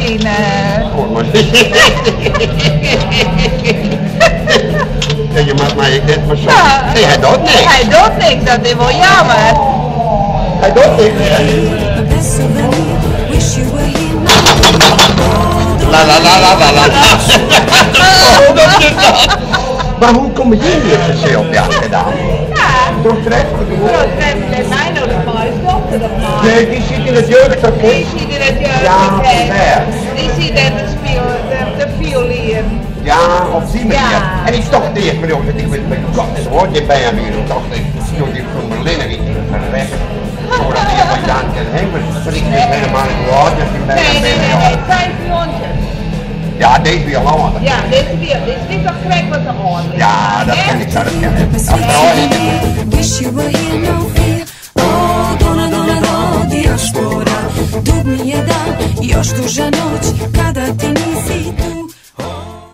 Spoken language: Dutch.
misschien... Ja, je maakt mij dit maar zo. Nee, hij doet niks. Hij doet niks, dat is wel jammer. Hij doet niks, hè? La la la la la la. Oh, dat is dat. Maar hoe kom je hier gezellig ja gedaan? Ja. Door Treflik. Door Treflik, mij nou de vuist dokter nog maar. Nee, die zit in het jeugdorkest. Die zit in het jeugdorkest. Ja, die zit in de violin. Ja, op die manier. Ja. En ik dacht eerst, maar dat ik met mijn kat en hoort je bij hem hier. Ik dacht, joh, die van Berlin en die van weg. Zodat hij van Jan kan hebben. Maar ik weet helemaal niet hoe oud is die bij hem. Nee, 5 rondjes. Ja, deze weer allemaal. Ja, deze weer. Dit is niet zo gek wat de oren. Ja, dat kan ik zo, dat kan ik. Wish you were here, no fear. Oh, dona dijaspora. Dugmi je dan, još duža noć, kada ti nisi tu.